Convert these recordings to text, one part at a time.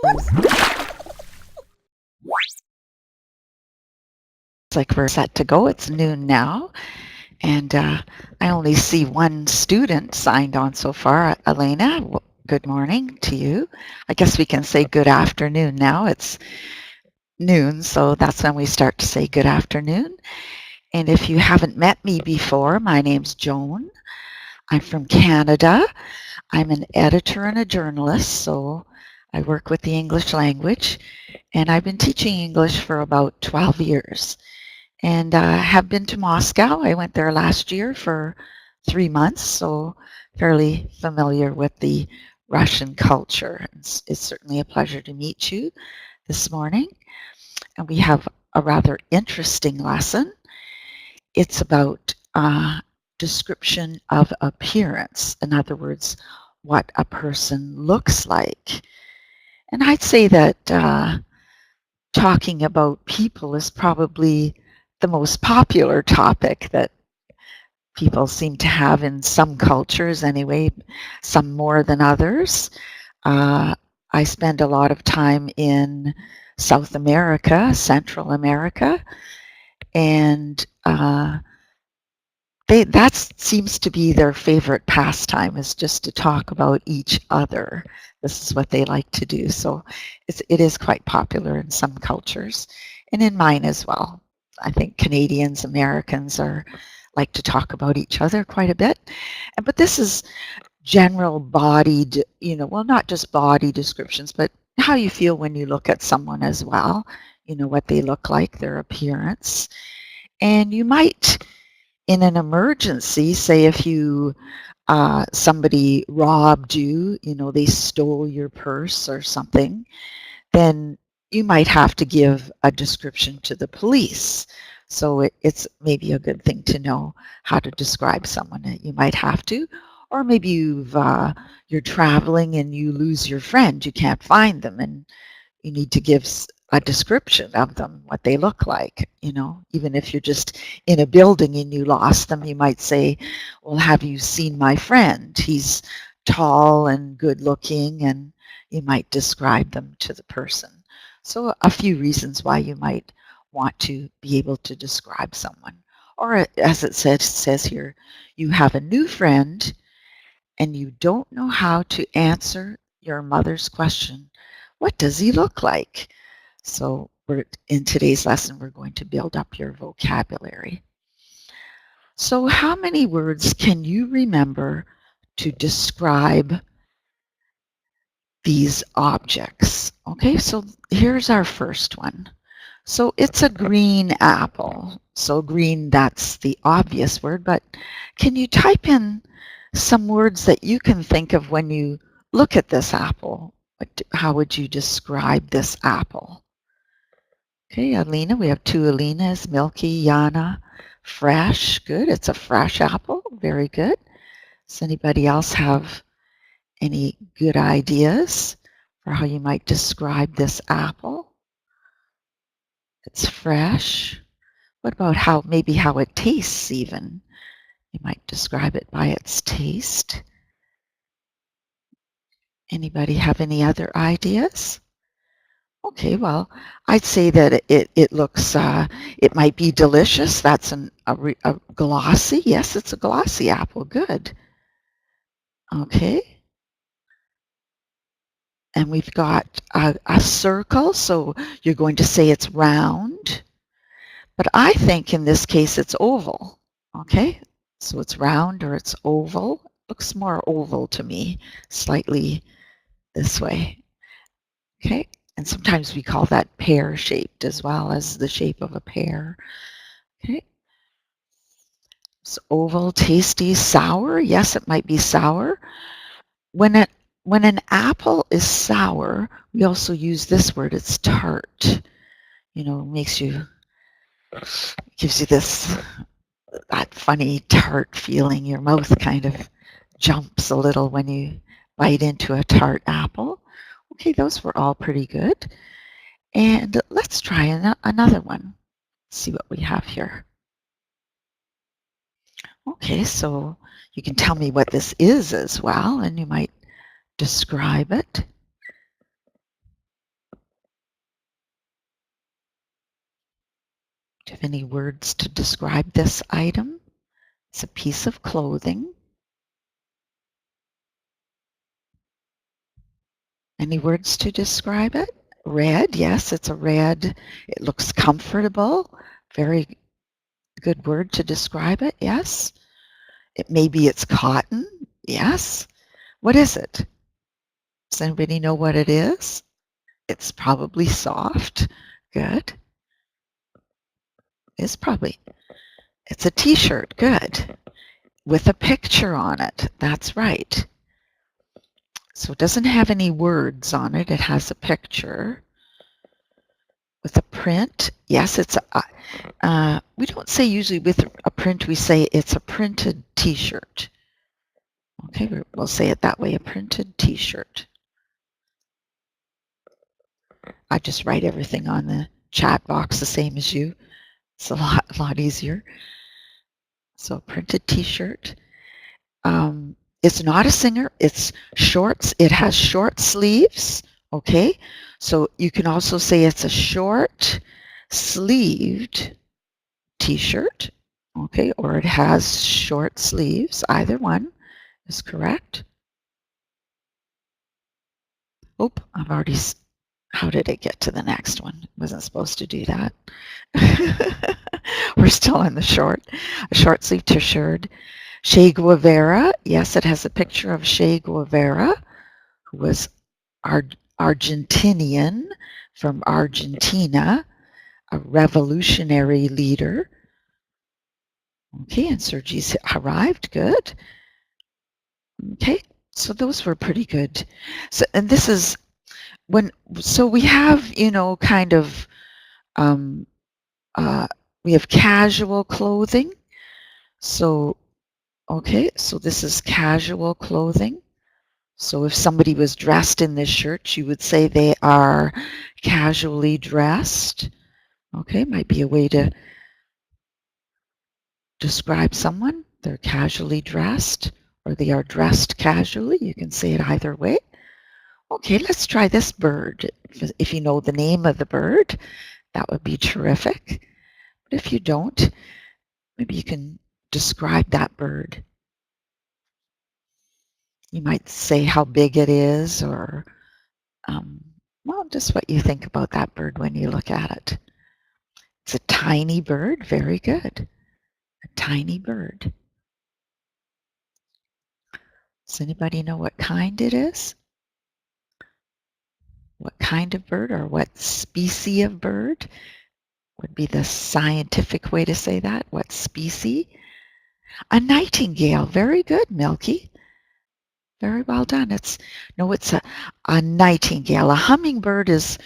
It's like we're set to go. It's noon now, and I only see one student signed on so far. Elena, good morning to you. I guess we can say good afternoon now. It's noon, so that's when we start to say good afternoon. And if you haven't met me before, my name's Joan. I'm from Canada. I'm an editor and a journalist, so I work with the English language, and I've been teaching English for about 12 years. And have been to Moscow. I went there last year for 3 months, so fairly familiar with the Russian culture. It's certainly a pleasure to meet you this morning. And we have a rather interesting lesson. It's about description of appearance. In other words, what a person looks like. And I'd say that talking about people is probably the most popular topic that people seem to have in some cultures anyway, some more than others. I spend a lot of time in South America, Central America, and that seems to be their favorite pastime, is just to talk about each other. This is what they like to do. So it is quite popular in some cultures, and in mine as well. I think Canadians, Americans like to talk about each other quite a bit. But this is general bodied, well, not just body descriptions, but how you feel when you look at someone as well, what they look like, their appearance. And you might, in an emergency, say if you somebody robbed you, they stole your purse or something, then you might have to give a description to the police. So it's maybe a good thing to know how to describe someone. You might have to, or maybe you're traveling and you lose your friend, you can't find them, and you need to give a description of them, what they look like. Even if you're just in a building and you lost them, you might say, well, have you seen my friend? He's tall and good looking, and you might describe them to the person. So a few reasons why you might want to be able to describe someone. Or as it says here, you have a new friend and you don't know how to answer your mother's question, what does he look like? So in today's lesson, we're going to build up your vocabulary. So how many words can you remember to describe these objects? Okay, so here's our first one. So it's a green apple. So green, that's the obvious word, but can you type in some words that you can think of when you look at this apple? How would you describe this apple? Okay, Alina, we have two Alinas, Milky, Yana, fresh, good. It's a fresh apple, very good. Does anybody else have any good ideas for how you might describe this apple? It's fresh. What about maybe how it tastes even? You might describe it by its taste. Anybody have any other ideas? Okay, well, I'd say that it looks, it might be delicious. That's a glossy. Yes, it's a glossy apple. Good. Okay. And we've got a circle, so you're going to say it's round. But I think in this case it's oval. Okay, so it's round or it's oval. Looks more oval to me, slightly this way. Okay, and sometimes we call that pear-shaped as well, as the shape of a pear. Okay, so oval, tasty, sour. Yes, it might be sour. When an apple is sour, we also use this word. It's tart. Gives you that funny tart feeling. Your mouth kind of jumps a little when you bite into a tart apple. Okay, those were all pretty good. And let's try another one. Let's see what we have here. Okay, so you can tell me what this is as well, and you might describe it. Do you have any words to describe this item? It's a piece of clothing. Any words to describe it? Red, yes, it's a red. It looks comfortable. Very good word to describe it, yes. Maybe it's cotton, yes. What is it? Does anybody know what it is? It's probably soft. Good. It's a t-shirt. Good. With a picture on it. That's right. So it doesn't have any words on it. It has a picture with a print. Yes, it's we don't say usually with a print, we say it's a printed t-shirt. Okay, we'll say it that way, a printed t-shirt. I just write everything on the chat box the same as you. It's a lot easier. So printed t-shirt. It's not a singer. It's shorts. It has short sleeves. Okay. So you can also say it's a short sleeved t-shirt. Okay. Or it has short sleeves. Either one is correct. Oop, I've already, how did it get to the next one? Wasn't supposed to do that. We're still on the a short sleeve t-shirt. Che Guevara, yes, it has a picture of Che Guevara, who was Argentinian from Argentina, a revolutionary leader. Okay, and Sergi's arrived, good. Okay, so those were pretty good. So, and this is so we have, you know, kind of, we have casual clothing. So, okay, so this is casual clothing. So if somebody was dressed in this shirt, you would say they are casually dressed. Okay, might be a way to describe someone. They're casually dressed, or they are dressed casually. You can say it either way. Okay, let's try this bird. If you know the name of the bird, that would be terrific. But if you don't, maybe you can describe that bird. You might say how big it is, or well, just what you think about that bird when you look at it. It's a tiny bird. Very good. A tiny bird. Does anybody know what kind it is? What kind of bird, or what species of bird would be the scientific way to say that? What species? A nightingale. Very good, Milky. Very well done. It's a nightingale. A hummingbird has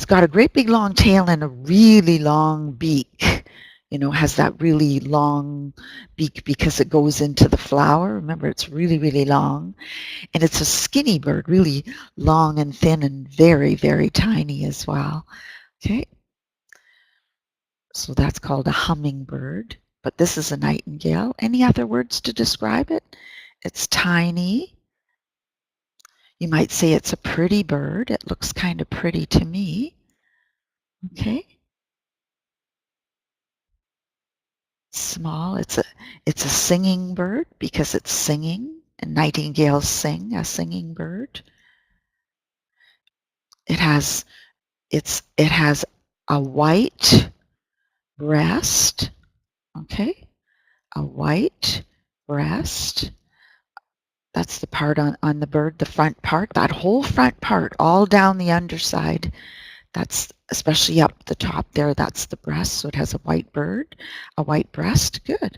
got a great big long tail and a really long beak. You know, has that really long beak because it goes into the flower. Remember, it's really, really long. And it's a skinny bird, really long and thin and very, very tiny as well. Okay. So that's called a hummingbird. But this is a nightingale. Any other words to describe it? It's tiny. You might say it's a pretty bird. It looks kind of pretty to me. Okay. Small. It's a singing bird because it's singing. And nightingales sing, a singing bird. It has a white breast. Okay. A white breast. That's the part on the bird, the front part, that whole front part, all down the underside. That's especially up the top there, that's the breast. So it has a white bird, a white breast. Good.